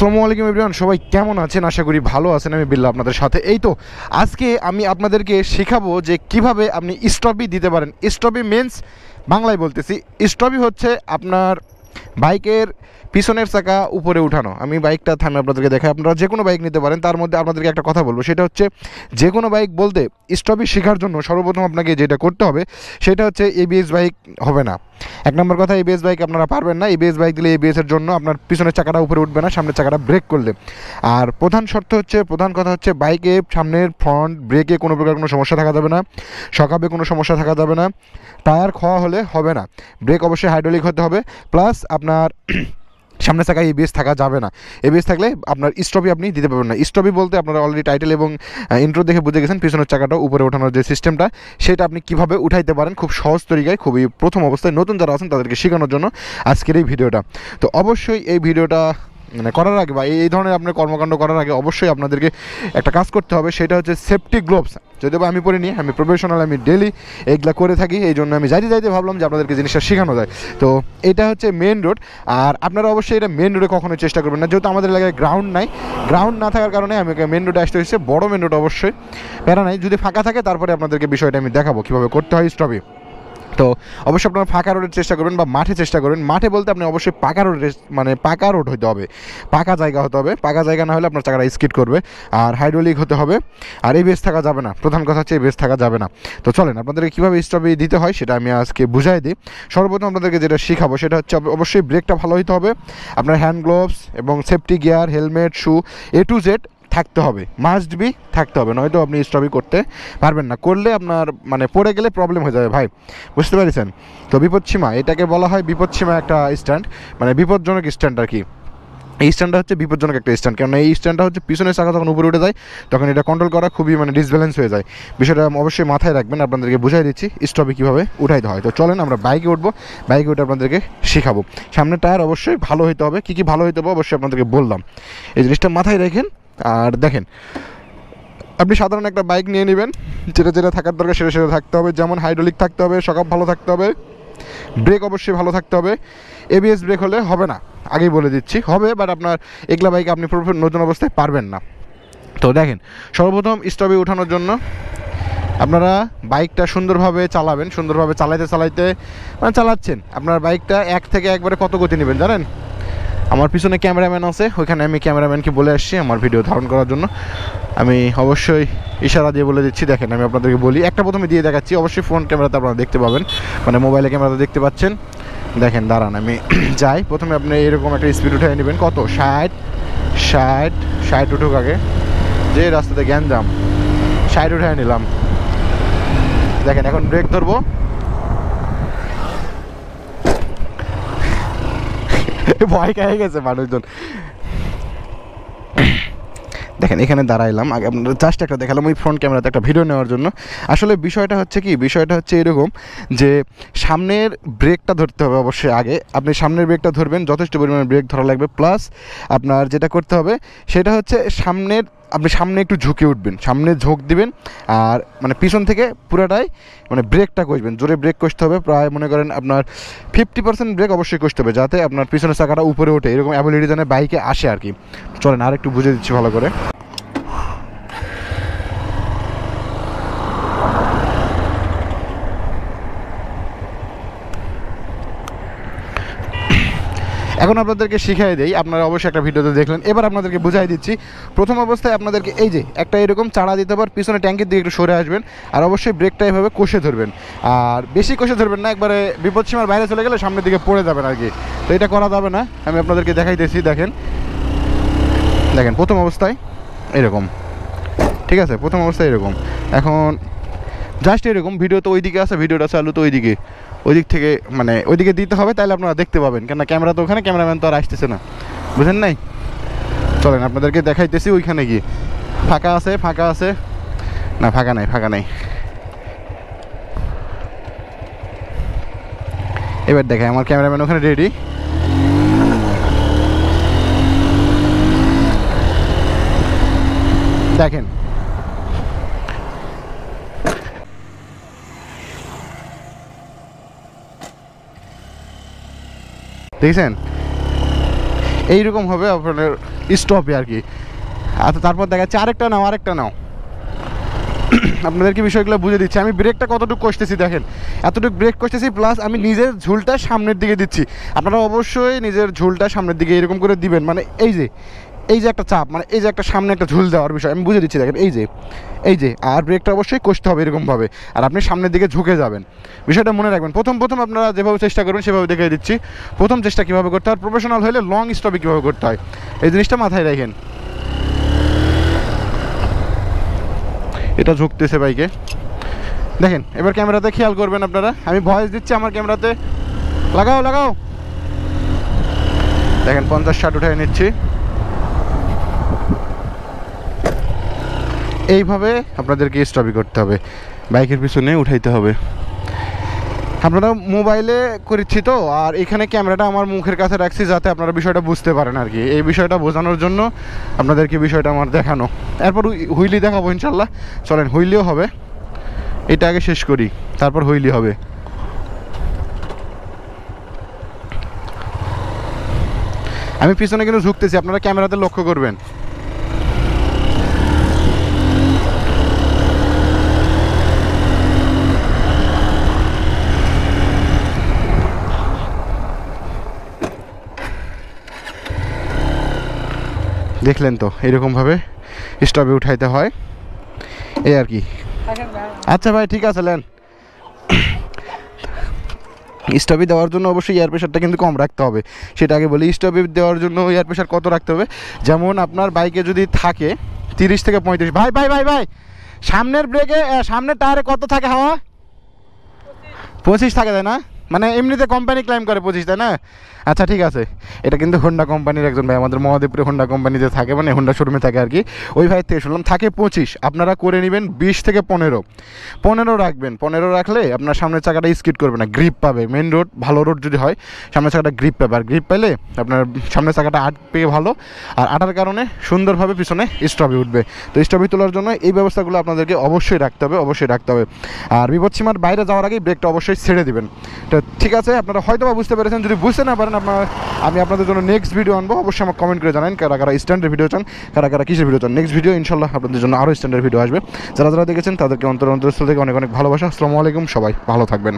আসসালামু আলাইকুম এভরিওয়ান, সবাই কেমন আছেন? আশা করি ভালো আছেন। আমি বিল্লাহ আপনাদের সাথে। এই তো আজকে আমি আপনাদেরকে শেখাবো যে কিভাবে আপনি স্টপি দিতে পারেন। স্টপি মিন্স, বাংলায় বলতেছি, স্টপি হচ্ছে আপনার বাইকের পিছনের চাকা উপরে উঠানো। আমি বাইকটা থামে আপনাদেরকে দেখাই। আপনারা যে কোনো বাইক নিতে পারেন, তার মধ্যে আপনাদেরকে একটা কথা বলবো, সেটা হচ্ছে যে কোনো বাইক বলতে স্টপি শেখার জন্য সর্বপ্রথম আপনাকে যেটা করতে হবে সেটা হচ্ছে এবিএস বাইক হবে না। এক নম্বর কথা, এবিএস বাইক আপনারা পারবেন না। এবিএস বাইক দিলে এবিএসের জন্য আপনার পিছনের চাকাটা উপরে উঠবে না, সামনের চাকাটা ব্রেক করলে। আর প্রধান কথা হচ্ছে বাইকে সামনের ফ্রন্ট ব্রেকে কোনো প্রকার কোনো সমস্যা থাকা যাবে না, সকাবে কোনো সমস্যা থাকা যাবে না, টায়ার খোয়া হলে হবে না, ব্রেক অবশ্যই হাইড্রোলিক হতে হবে, প্লাস আপনার সামনের চাকায় এবিএস থাকা যাবে না। এবিএস থাকলে আপনার স্টপি আপনি দিতে পারবেন না। স্টপি বলতে আপনারা অলরেডি টাইটেল এবং ইন্ট্রো দেখে বুঝে গেছেন, পিছনের চাকাটা উপরে ওঠানোর যে সিস্টেমটা সেটা আপনি কীভাবে উঠাইতে পারেন খুব সহজ তরিকায়, খুবই প্রথম অবস্থায় নতুন যারা আছেন তাদেরকে শেখানোর জন্য আজকের এই ভিডিওটা। তো অবশ্যই এই ভিডিওটা করার আগে বা এই ধরনের আপনার কর্মকাণ্ড করার আগে অবশ্যই আপনাদেরকে একটা কাজ করতে হবে, সেটা হচ্ছে সেফটি গ্লোভস। যদিও আমি পরে নিই, আমি প্রফেশনাল, আমি ডেলি এইগুলা করে থাকি, এই জন্য আমি যাইতে ভাবলাম যে আপনাদেরকে জিনিসটা শেখানো যায়। তো এটা হচ্ছে মেন রোড, আর আপনারা অবশ্যই এটা মেন রোডে কখনোই চেষ্টা করবেন না, যেহেতু আমাদের এলাকায় গ্রাউন্ড না থাকার কারণে আমি মেন রোডে আসতে হচ্ছে। বড় মেন রোড অবশ্যই প্যারা নাই, যদি ফাঁকা থাকে তারপরে আপনাদেরকে বিষয়টা আমি দেখাবো কীভাবে করতে হয় স্টপি। তো অবশ্যই আপনারা ফাঁকা রোডের চেষ্টা করবেন বা মাঠে চেষ্টা করবেন। মাঠে বলতে আপনি অবশ্যই পাকা রোড হতে হবে, পাকা জায়গা হতে হবে। পাকা জায়গা না হলে আপনার চাকাটা স্কিড করবে। আর হাইড্রোলিক হতে হবে, আর এবিএস থাকা যাবে না। প্রধান কথা হচ্ছে এবিএস থাকা যাবে না। তো চলেন আপনাদেরকে কীভাবে স্টপি দিতে হয় সেটা আমি আজকে বুঝাই দিই। সর্বপ্রথম আপনাদেরকে যেটা শেখাবো সেটা হচ্ছে অবশ্যই ব্রেকটা ভালো হতে হবে, আপনার হ্যান্ড গ্লোভস এবং safety gear, helmet, shoe, A to Z থাকতে হবে, মাস্ট বি থাকতে হবে, নয়তো আপনি স্টপি করতে পারবেন না। করলে আপনার পড়ে গেলে প্রবলেম হয়ে যাবে ভাই, বুঝতে পেরেছেন? তো বিপদসীমা, এটাকে বলা হয় বিপদসীমা একটা স্ট্যান্ড, বিপজ্জনক স্ট্যান্ড আর কি। এই স্ট্যান্ডটা হচ্ছে বিপজ্জনক একটা স্ট্যান্ড, কারণ এই স্ট্যান্ডটা হচ্ছে পিছনের চাকা যখন উপরে উঠে যায় তখন এটা কন্ট্রোল করা খুবই ডিসব্যালেন্স হয়ে যায়। বিষয়টা অবশ্যই মাথায় রাখবেন। আপনাদেরকে বুঝাই দিচ্ছি স্টপি কীভাবে উঠাইতে হয়। তো চলেন আমরা বাইকে উঠবো, বাইকে উঠে আপনাদেরকে শেখাবো। সামনে টায়ার অবশ্যই ভালো হতে হবে। কী ভালো হতে হবে অবশ্যই আপনাদেরকে বললাম, এই জিনিসটা মাথায় রাখেন। আর দেখেন, আপনি সাধারণ একটা বাইক নিয়ে নেবেন, যেটা থাকার দরকার সেটা থাকতে হবে। যেমন হাইড্রোলিক থাকতে হবে, শক ভালো থাকতে হবে, ব্রেক অবশ্যই ভালো থাকতে হবে। এবিএস ব্রেক হলে হবে না, আগেই বলে দিচ্ছি, হবে বাট আপনার এগুলা বাইক আপনি নতুন অবস্থায় পারবেন না। তো দেখেন, সর্বপ্রথম স্টপে ওঠানোর জন্য আপনারা বাইকটা সুন্দরভাবে চালাবেন। সুন্দরভাবে চালাইতে চালাচ্ছেন আপনার বাইকটা 1 থেকে একবারে কত গতি নেবেন জানেন? আমার পিছনে ক্যামেরাম্যান আছে, ওইখানে আমি ক্যামেরাম্যানকে বলে আসছি আমার ভিডিও ধারণ করার জন্য। আমি অবশ্যই ইশারা দিয়ে বলে দিচ্ছি। দেখেন, আমি আপনাদেরকে বলি, একটা প্রথমে দিয়ে দেখাচ্ছি। অবশ্যই ফ্রন্ট ক্যামেরাতে আপনারা দেখতে পাবেন, মোবাইলে ক্যামেরাতে দেখতে পাচ্ছেন। দেখেন, দাঁড়ান আমি যাই। প্রথমে আপনি এরকম একটা স্পিড উঠে নেবেন, কত 60 উঠুক আগে, যে রাস্তাতে গ্যাঞ্জাম, 60 উঠে নিলাম। দেখেন, এখন ব্রেক ধরবো, ভয় খেয়ে গেছে মানুষজন। দেখেন, এখানে দাঁড়াইলাম, আগে আপনাদের জাস্ট একটা দেখালাম ওই ফ্রন্ট ক্যামেরাতে একটা ভিডিও নেওয়ার জন্য। আসলে বিষয়টা হচ্ছে এরকম যে সামনের ব্রেকটা ধরতে হবে অবশ্যই। আগে আপনি সামনের ব্রেকটা ধরবেন, যথেষ্ট পরিমাণে ব্রেক ধরা লাগবে। প্লাস আপনার যেটা করতে হবে সেটা হচ্ছে আপনি সামনে একটু ঝুঁকে উঠবেন, সামনে ঝোঁক দিবেন, আর পিছন থেকে পুরাটাই ব্রেকটা কষবেন। জোরে ব্রেক কষতে হবে, প্রায় মনে করেন আপনার 50% ব্রেক অবশ্যই কষতে হবে, যাতে আপনার পিছনের চাকাটা উপরে ওঠে। এরকম অ্যাবিলিটি যেন বাইকে আসে আর কি। চলেন আর একটু বুঝে দিচ্ছি ভালো করে। এখন আপনাদেরকে শিখিয়ে দেই, আপনারা অবশ্যই একটা ভিডিওতে দেখলেন, এবার আপনাদেরকে বুঝাই দিচ্ছি। প্রথম অবস্থায় আপনাদেরকে এই যে একটা এরকম চাড়া দিতে পার, পিছনে ট্যাঙ্কের দিকে একটু সরে আসবেন, আর অবশ্যই ব্রেকটা এভাবে কষে ধরবেন। আর বেশি কষে ধরবেন না, একবারে বিপদসীমার বাইরে চলে গেলে সামনের দিকে পড়ে যাবেন আর কি। তো এটা করা যাবে না, আমি আপনাদেরকে দেখাইতেছি। দেখেন প্রথম অবস্থায় এরকম, ঠিক আছে? প্রথম অবস্থায় এরকম। এখন জাস্ট এরকম, ভিডিও তো ওইদিকে আছে, ভিডিওটা চালু তো ওই দিক থেকে ওইদিকে দিতে হবে, তাহলে আপনারা দেখতে পাবেন। কেন ক্যামেরা তো ওখানে, ক্যামেরাম্যান তো আর আসতেছে না, বুঝেন নাই? চলেন আপনাদেরকে দেখাইতেছি। ওইখানে গিয়ে ফাঁকা আছে না, ফাঁকা নাই। এবার দেখাই, আমার ক্যামেরাম্যান ওখানে রেডি। দেখেন, দেখছেন এইরকম হবে আপনার স্টপে আর কি। আচ্ছা তারপর দেখা যাচ্ছে আরেকটা নাও আপনাদেরকে বিষয়গুলো বুঝে দিচ্ছি। আমি ব্রেকটা কতটুকু কষতেছি দেখেন, এতটুকু ব্রেক কষতেছি, প্লাস আমি নিজের ঝুলটা সামনের দিকে দিচ্ছি। আপনারা অবশ্যই নিজের ঝুলটা সামনের দিকে এরকম করে দিবেন, মানে এই যে একটা চাপ, মানে এই যে একটা সামনে একটা ঝুল দেওয়ার বিষয় আমি বুঝে দিচ্ছি দেখেন, এই যে আর ব্রেকটা অবশ্যই কষতে হবে এরকমভাবে, আর আপনি সামনের দিকে ঝুঁকে যাবেন। বিষয়টা মনে রাখবেন। প্রথম আপনারা যেভাবে চেষ্টা করবেন সেভাবে দেখিয়ে দিচ্ছি। প্রথম চেষ্টা কীভাবে করতে হয়, প্রফেশনাল হলে লং স্টপে কীভাবে করতে হয় এই জিনিসটা মাথায় রাখেন। এটা ঝুঁকতেছে বাইকে দেখেন। এবার ক্যামেরাতে খেয়াল করবেন আপনারা, আমি ভয়েস দিচ্ছি আমার ক্যামেরাতে, লাগাও দেখেন 50-60 উঠাই নিচ্ছি। এইভাবে আপনাদেরকে স্টপই করতে হবে, বাইকের পিছনে উঠাইতে হবে। আপনারা মোবাইলে করেছি তো, আর এখানে ক্যামেরাটা আমার মুখের কাছে রাখছি যাতে আপনারা বিষয়টা বুঝতে পারেন আর কি। এই বিষয়টা বোঝানোর জন্য আপনাদেরকে বিষয়টা আমার দেখানো। এরপর হুইলি দেখাবো ইনশাল্লাহ। চলেন হুইলিও হবে, এটা আগে শেষ করি তারপর হুইলি হবে। আমি পিছনে কিন্তু ঝুঁকতেছি, আপনারা ক্যামেরাতে লক্ষ্য করবেন। দেখলেন তো এরকমভাবে স্টপে উঠাইতে হয় এই আর কি। আচ্ছা ভাই ঠিক আছে, নেন। স্টপে দেওয়ার জন্য অবশ্যই এয়ার প্রেশারটা কিন্তু কম রাখতে হবে, সেটা আগে বলি। স্টপে দেওয়ার জন্য এয়ার প্রেশার কত রাখতে হবে, যেমন আপনার বাইকে যদি থাকে 30 থেকে 35। ভাই সামনের ব্রেকে সামনের টায়ারে কত থাকে হাওয়া? 25 থাকে, তাই না? মানে এমনিতে কোম্পানি ক্লাইম করে 25, তাই না? আচ্ছা ঠিক আছে, এটা কিন্তু হোন্ডা কোম্পানির একজন ভাই আমাদের মহাদেবপুরে হোন্ডা কোম্পানিতে থাকে, মানে হোন্ডা শোরুমে থাকে আর কি। ওই ভাই থেকে শুনলাম থাকে 25, আপনারা করে নেবেন 20 থেকে 15 রাখবেন। 15 রাখলে আপনার সামনের চাকাটা স্কিড করবে না, গ্রিপ পাবে। মেন রোড ভালো রোড যদি হয় সামনের চাকাটা গ্রিপ পাবে, আর গ্রিপ পেলে আপনার সামনের চাকাটা পেয়ে ভালো, আর আটার কারণে সুন্দরভাবে পিছনে স্টপে উঠবে। তো স্টপে তোলার জন্য এই ব্যবস্থাগুলো আপনাদেরকে অবশ্যই রাখতে হবে। আর বিপদসীমার বাইরে যাওয়ার আগেই ব্রেকটা অবশ্যই ছেড়ে দেবেন। তো ঠিক আছে, আপনারা হয়তো বা বুঝতে পেরেছেন। যদি বুঝতে না পারেন আমি আপনাদের জন্য নেক্সট ভিডিও আনবো, অবশ্যই আমাকে কমেন্ট করে জানান কারা স্ট্যান্ডার্ড ভিডিও চান, কারা কিসের ভিডিও চান। নেক্সট ভিডিও ইনশাল্লাহ আপনাদের জন্য আরও স্ট্যান্ডার্ড ভিডিও আসবে। যারা দেখেছেন তাদেরকে অন্তরস্থল থেকে অনেক ভালোবাসা। আসসালামু আলাইকুম, সবাই ভালো থাকবেন।